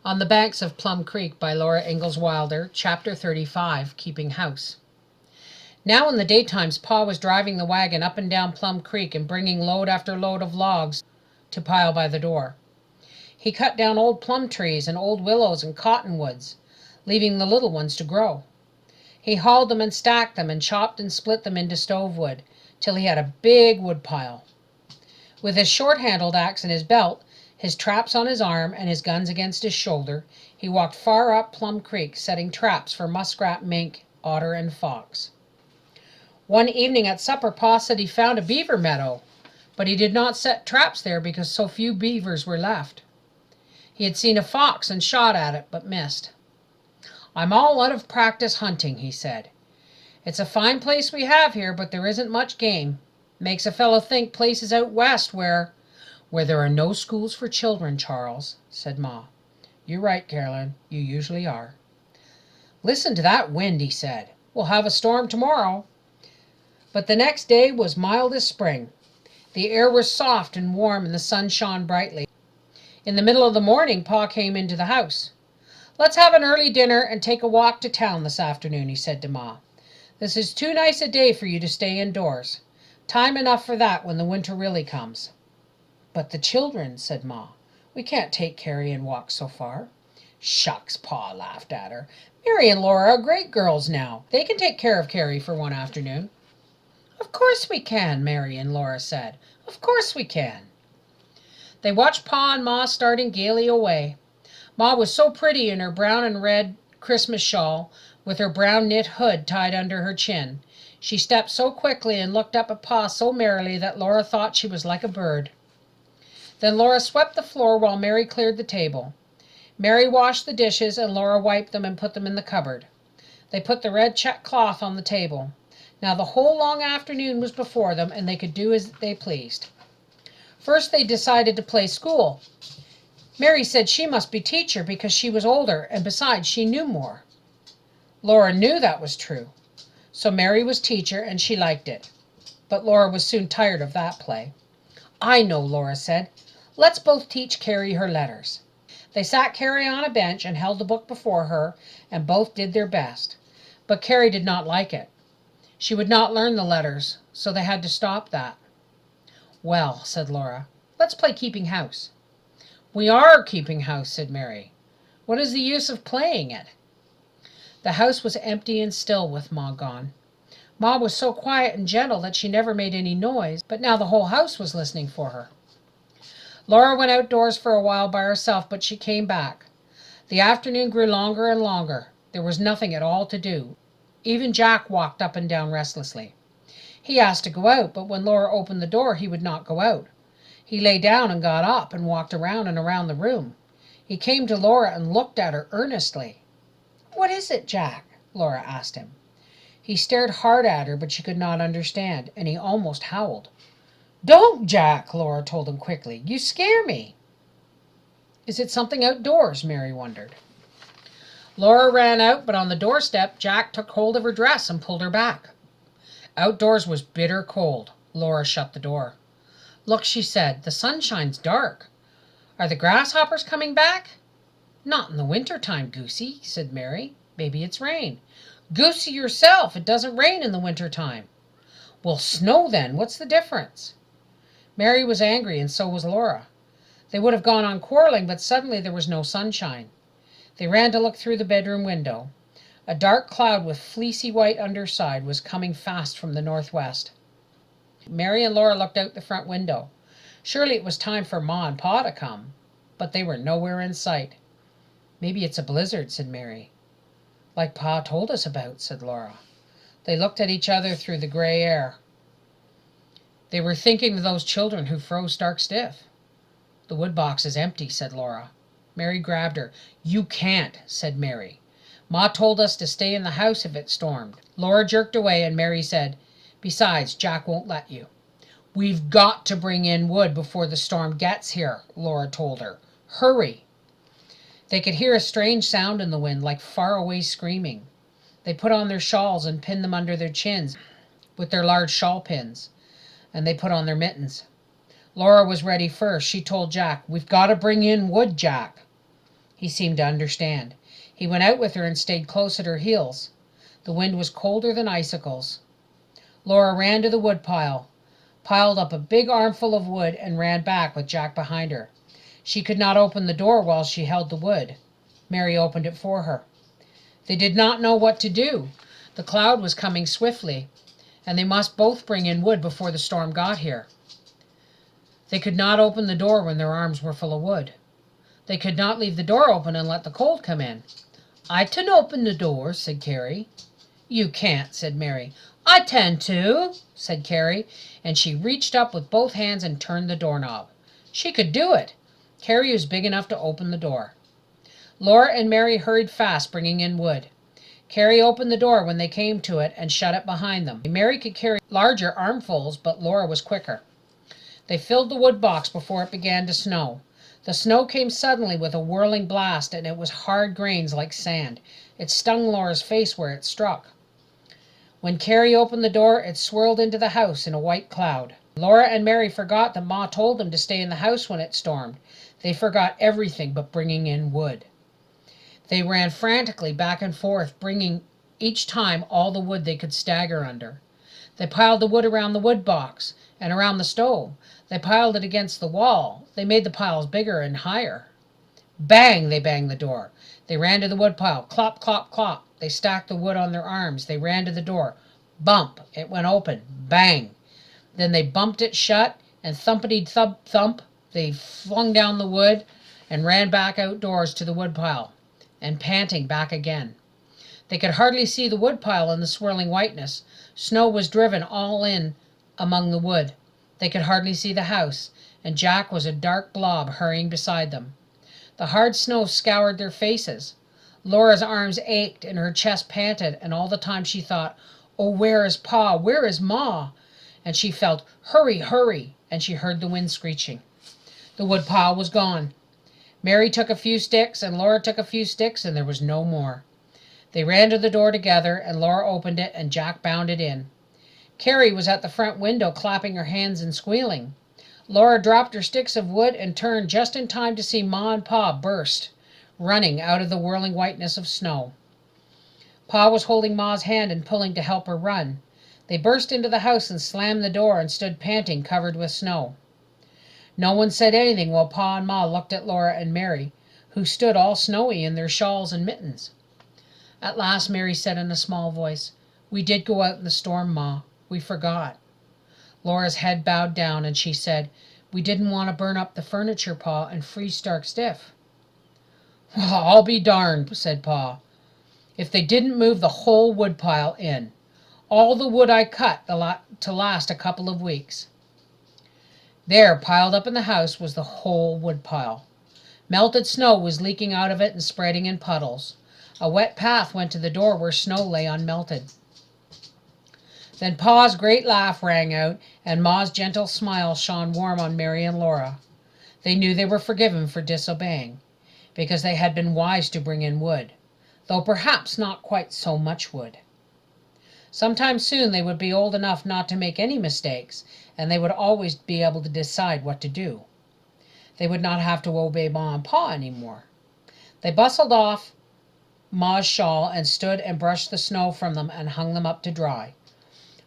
On the Banks of Plum Creek by Laura Ingalls Wilder, Chapter 35, Keeping House. Now in the daytimes Pa was driving the wagon up and down Plum Creek and bringing load after load of logs to pile by the door. He cut down old plum trees and old willows and cottonwoods, leaving the little ones to grow. He hauled them and stacked them and chopped and split them into stove wood, till he had a big wood pile. With his short-handled axe in his belt, his traps on his arm, and his guns against his shoulder, he walked far up Plum Creek, setting traps for muskrat, mink, otter, and fox. One evening at supper, Pa said he found a beaver meadow, but he did not set traps there because so few beavers were left. He had seen a fox and shot at it, but missed. "I'm all out of practice hunting," he said. "It's a fine place we have here, but there isn't much game. Makes a fellow think places out west where there are no schools for children, Charles," said Ma. "You're right, Caroline. You usually are." "Listen to that wind," he said. "We'll have a storm tomorrow." But the next day was mild as spring. The air was soft and warm, and the sun shone brightly. In the middle of the morning, Pa came into the house. "Let's have an early dinner and take a walk to town this afternoon," he said to Ma. "This is too nice a day for you to stay indoors. Time enough for that when the winter really comes." "But the children," said Ma. "We can't take Carrie and walk so far." "Shucks," Pa laughed at her. "Mary and Laura are great girls now. They can take care of Carrie for one afternoon." "Of course we can," Mary and Laura said. "Of course we can." They watched Pa and Ma starting gaily away. Ma was so pretty in her brown and red Christmas shawl, with her brown knit hood tied under her chin. She stepped so quickly and looked up at Pa so merrily that Laura thought she was like a bird. Then Laura swept the floor while Mary cleared the table. Mary washed the dishes, and Laura wiped them and put them in the cupboard. They put the red check cloth on the table. Now the whole long afternoon was before them, and they could do as they pleased. First they decided to play school. Mary said she must be teacher because she was older, and besides she knew more. Laura knew that was true. So Mary was teacher, and she liked it. But Laura was soon tired of that play. "I know," Laura said. "Let's both teach Carrie her letters." They sat Carrie on a bench and held the book before her, and both did their best. But Carrie did not like it. She would not learn the letters, so they had to stop that. "Well," said Laura, "let's play keeping house." "We are keeping house," said Mary. "What is the use of playing it?" The house was empty and still with Ma gone. Ma was so quiet and gentle that she never made any noise, but now the whole house was listening for her. Laura went outdoors for a while by herself, but she came back. The afternoon grew longer and longer. There was nothing at all to do. Even Jack walked up and down restlessly. He asked to go out, but when Laura opened the door he would not go out. He lay down and got up and walked around and around the room. He came to Laura and looked at her earnestly. "What is it, Jack?" Laura asked him. He stared hard at her, but she could not understand, and he almost howled. "Don't, Jack," Laura told him quickly. "You scare me." "Is it something outdoors?" Mary wondered. Laura ran out, but on the doorstep Jack took hold of her dress and pulled her back. Outdoors was bitter cold. Laura shut the door. "Look," she said, "the sunshine's dark. Are the grasshoppers coming back?" "Not in the winter time, Goosey," said Mary. "Maybe it's rain." "Goosey yourself! It doesn't rain in the winter time." "Well, snow then. What's the difference?" Mary was angry, and so was Laura. They would have gone on quarreling, but suddenly there was no sunshine. They ran to look through the bedroom window. A dark cloud with fleecy white underside was coming fast from the northwest. Mary and Laura looked out the front window. Surely it was time for Ma and Pa to come, but they were nowhere in sight. "Maybe it's a blizzard," said Mary. "Like Pa told us about," said Laura. They looked at each other through the gray air. They were thinking of those children who froze stark stiff. "The woodbox is empty," said Laura. Mary grabbed her. "You can't," said Mary. "Ma told us to stay in the house if it stormed." Laura jerked away, and Mary said, "Besides, Jack won't let you." "We've got to bring in wood before the storm gets here," Laura told her. "Hurry." They could hear a strange sound in the wind, like far-away screaming. They put on their shawls and pinned them under their chins with their large shawl pins, and they put on their mittens. Laura was ready first. She told Jack, "We've got to bring in wood, Jack." He seemed to understand. He went out with her and stayed close at her heels. The wind was colder than icicles. Laura ran to the woodpile, piled up a big armful of wood, and ran back with Jack behind her. She could not open the door while she held the wood. Mary opened it for her. They did not know what to do. The cloud was coming swiftly, and they must both bring in wood before the storm got here. They could not open the door when their arms were full of wood. They could not leave the door open and let the cold come in. "I can open the door," said Carrie. "You can't," said Mary. "I can too," said Carrie, and she reached up with both hands and turned the doorknob. She could do it. Carrie was big enough to open the door. Laura and Mary hurried fast, bringing in wood. Carrie opened the door when they came to it and shut it behind them. Mary could carry larger armfuls, but Laura was quicker. They filled the wood box before it began to snow. The snow came suddenly with a whirling blast, and it was hard grains like sand. It stung Laura's face where it struck. When Carrie opened the door, it swirled into the house in a white cloud. Laura and Mary forgot that Ma told them to stay in the house when it stormed. They forgot everything but bringing in wood. They ran frantically back and forth, bringing each time all the wood they could stagger under. They piled the wood around the wood box and around the stove. They piled it against the wall. They made the piles bigger and higher. Bang! They banged the door. They ran to the woodpile. Clop, clop, clop. They stacked the wood on their arms. They ran to the door. Bump! It went open. Bang! Then they bumped it shut, and thumpity thump thump, they flung down the wood and ran back outdoors to the woodpile, and panting back again. They could hardly see the woodpile in the swirling whiteness. Snow was driven all in among the wood. They could hardly see the house, and Jack was a dark blob hurrying beside them. The hard snow scoured their faces. Laura's arms ached and her chest panted, and all the time she thought, "Oh, where is Pa? Where is Ma?" And she felt, "Hurry, hurry," and she heard the wind screeching. The woodpile was gone. Mary took a few sticks, and Laura took a few sticks, and there was no more. They ran to the door together, and Laura opened it, and Jack bounded in. Carrie was at the front window, clapping her hands and squealing. Laura dropped her sticks of wood and turned just in time to see Ma and Pa burst, running out of the whirling whiteness of snow. Pa was holding Ma's hand and pulling to help her run. They burst into the house and slammed the door and stood panting, covered with snow. No one said anything while Pa and Ma looked at Laura and Mary, who stood all snowy in their shawls and mittens. At last Mary said in a small voice, "We did go out in the storm, Ma. We forgot." Laura's head bowed down, and she said, "We didn't want to burn up the furniture, Pa, and freeze stark stiff." "Well, I'll be darned," said Pa, "if they didn't move the whole woodpile in. All the wood I cut to last a couple of weeks." There, piled up in the house, was the whole woodpile. Melted snow was leaking out of it and spreading in puddles. A wet path went to the door where snow lay unmelted. Then Pa's great laugh rang out, and Ma's gentle smile shone warm on Mary and Laura. They knew they were forgiven for disobeying, because they had been wise to bring in wood, though perhaps not quite so much wood. Sometime soon they would be old enough not to make any mistakes, and they would always be able to decide what to do. They would not have to obey Ma and Pa anymore. They bustled off Ma's shawl and stood and brushed the snow from them and hung them up to dry.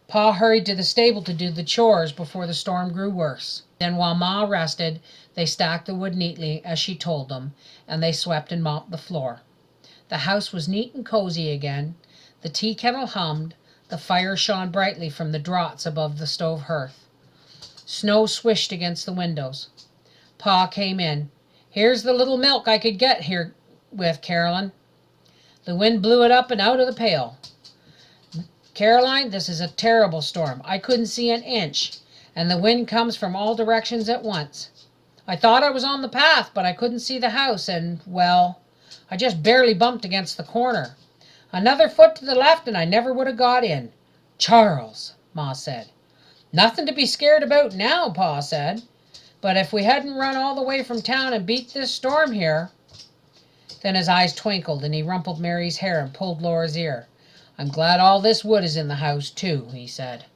Pa hurried to the stable to do the chores before the storm grew worse. Then while Ma rested, they stacked the wood neatly as she told them, and they swept and mopped the floor. The house was neat and cozy again. The tea kettle hummed. The fire shone brightly from the draughts above the stove hearth. Snow swished against the windows. Pa came in. "Here's the little milk I could get here with, Caroline." The wind blew it up and out of the pail. "Caroline, this is a terrible storm. I couldn't see an inch, and the wind comes from all directions at once. I thought I was on the path, but I couldn't see the house, and, well, I just barely bumped against the corner. Another foot to the left and I never would have got in." "Charles," Ma said. "Nothing to be scared about now," Pa said. "But if we hadn't run all the way from town and beat this storm here—" Then his eyes twinkled, and he rumpled Mary's hair and pulled Laura's ear. "I'm glad all this wood is in the house, too," he said.